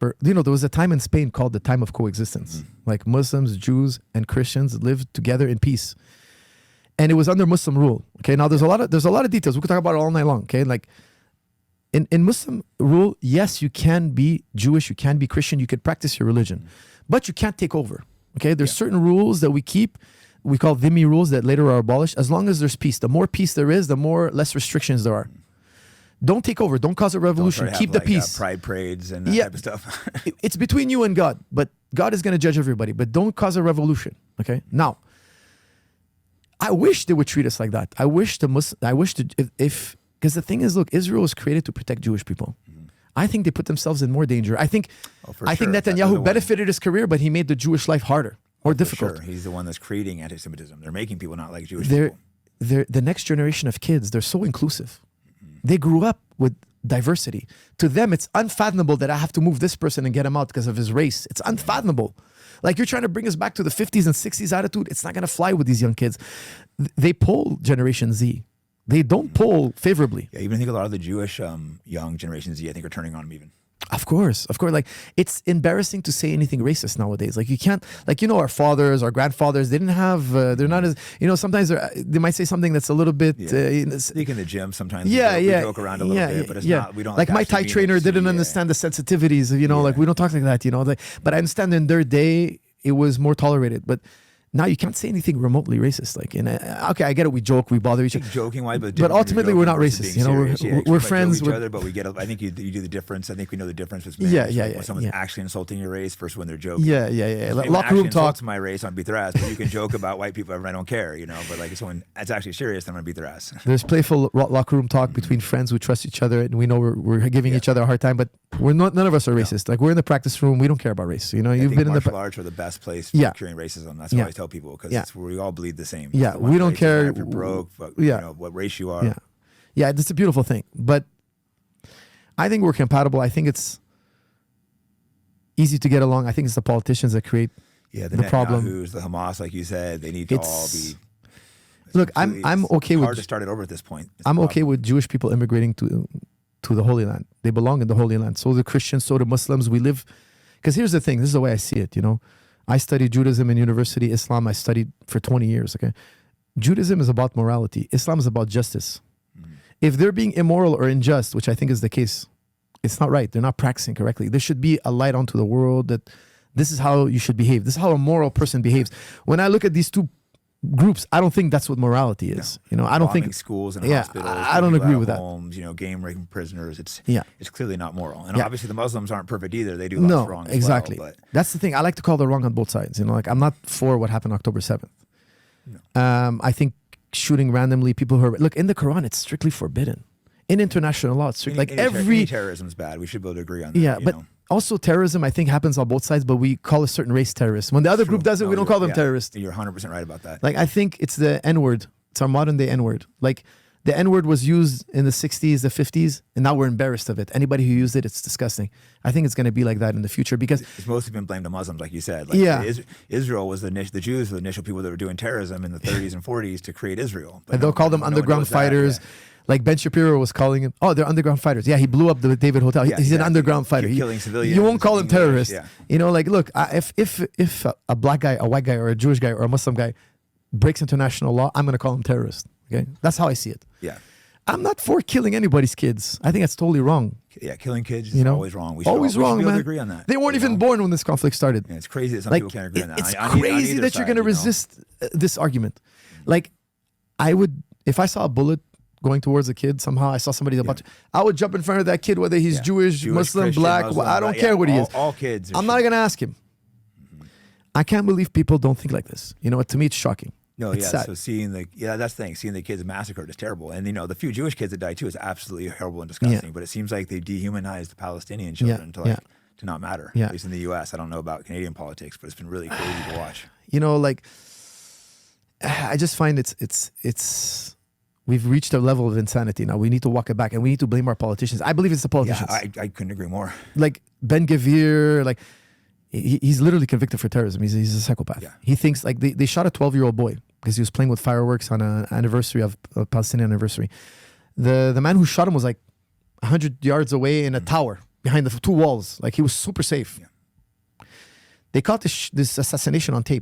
there was a time in Spain called the time of coexistence. Like Muslims, Jews, and Christians lived together in peace. And it was under Muslim rule. Okay, now there's a lot of details. We could talk about it all night long. Okay, like in Muslim rule, yes, you can be Jewish, you can be Christian, you could practice your religion, but you can't take over. Okay, there's certain rules that we keep. We call dhimmi rules that later are abolished. As long as there's peace, the more peace there is, the more less restrictions there are. Don't take over. Don't cause a revolution. Keep the peace. Pride parades and that type of stuff. It's between you and God, but God is going to judge everybody. But don't cause a revolution. Okay. Now, I wish they would treat us like that. Because the thing is, look, Israel was created to protect Jewish people. I think they put themselves in more danger. I think Netanyahu benefited his career, but he made the Jewish life harder, more difficult. Sure. He's the one that's creating anti-Semitism. They're making people not like Jewish people. The next generation of kids, they're so inclusive. They grew up with diversity. To them, it's unfathomable that I have to move this person and get him out because of his race. It's unfathomable. Like you're trying to bring us back to the 50s and 60s attitude. It's not going to fly with these young kids. They poll Generation Z. They don't poll favorably. Yeah, even I think a lot of the Jewish young Generation Z, I think, are turning on them even. Of course. Like it's embarrassing to say anything racist nowadays. Like you can't, our fathers, our grandfathers, they didn't have, they're not as, sometimes they might say something that's a little bit. Speak in the gym sometimes. We joke around a little bit, but it's not, we don't like my Thai trainer didn't understand the sensitivities, like we don't talk like that, but I understand in their day, it was more tolerated. But now you can't say anything remotely racist. Like, okay, I get it. We joke, we bother each other. Joking wise, but ultimately we're not racist. We're friends. Each other, but I think you do the difference. I think we know the difference between when someone's actually insulting your race versus when they're joking. Locker room talk. My race, I'm beat their ass. But you can joke about white people, I don't care. But like if someone that's actually serious, I'm gonna beat their ass. There's playful locker room talk between friends who trust each other, and we know we're giving each other a hard time. But we're not. None of us are racist. Like we're in the practice room. We don't care about race. You've been in the martial arts are the best place for curing racism. That's what I tell people because it's where we all bleed the same. Yeah, we don't care if you're broke, what race you are. Yeah, it's a beautiful thing. But I think we're compatible. I think it's easy to get along. I think it's the politicians that create the problem. The Hamas, like you said, they need to all be. Look, I'm okay with. Hard to start it over at this point. I'm okay with Jewish people immigrating to the Holy Land. They belong in the Holy Land. So the Christians, so the Muslims. We live. Because here's the thing. This is the way I see it. I studied Judaism in university. Islam I studied for 20 years. Okay, Judaism is about morality. Islam is about justice. If they're being immoral or unjust, which I think is the case, it's not right. They're not practicing correctly. There should be a light onto the world that this is how you should behave. This is how a moral person behaves. When I look at these two groups, I don't think that's what morality is. I don't think schools and hospitals. I don't agree with homes, game raping prisoners. It's clearly not moral. And obviously the Muslims aren't perfect either. They do lots wrong. Exactly. Well, but that's the thing. I like to call the wrong on both sides. Like I'm not for what happened October 7th. No. I think shooting randomly people who are look in the Quran, it's strictly forbidden. In international law, it's strict. Any terrorism is bad. We should be able to agree on that. Yeah, but also terrorism, I think, happens on both sides, but we call a certain race terrorist. When the other group does it, we don't call them terrorists. You're 100% right about that. Like, I think it's the N-word. It's our modern day N-word. Like, the N-word was used in the 60s, the 50s, and now we're embarrassed of it. Anybody who used it, it's disgusting. I think it's going to be like that in the future because... It's mostly been blamed on Muslims, like you said. Israel was the Jews were the initial people that were doing terrorism in the 30s and 40s to create Israel. But and they'll call them underground fighters. Like Ben Shapiro was calling him, they're underground fighters. Yeah, he blew up the David Hotel. He's an underground fighter. Killing civilians. You won't call him terrorist. Look, if a black guy, a white guy, or a Jewish guy, or a Muslim guy breaks international law, I'm going to call him terrorist. Okay, that's how I see it. Yeah, I'm not for killing anybody's kids. I think that's totally wrong. Yeah, killing kids is always wrong. We should always wrong, be able man. to agree on that. They weren't even born when this conflict started. Yeah, it's crazy that some people can't agree on that. It's crazy that you're going to resist this argument. Like, I would, if I saw a bullet going towards a kid, somehow I saw somebody about to, I would jump in front of that kid, whether he's Jewish, Muslim, Christian, black, I don't care what he is. All kids. I'm not going to ask him. I can't believe people don't think like this. To me, it's shocking. No, it's sad. So that's the thing. Seeing the kids massacred is terrible. And, the few Jewish kids that died too is absolutely horrible and disgusting. But it seems like they dehumanize the Palestinian children to not matter. At least in the U.S. I don't know about Canadian politics, but it's been really crazy to watch. I just find it's we've reached a level of insanity now. We need to walk it back, and we need to blame our politicians. I believe it's the politicians. Yeah, I couldn't agree more. Like Ben Gvir, he's literally convicted for terrorism. He's a psychopath. Yeah. He thinks they shot a 12-year-old boy because he was playing with fireworks on an anniversary of a Palestinian anniversary. The man who shot him was 100 yards away in a tower. behind the two walls. Like he was super safe. Yeah. They caught this assassination on tape.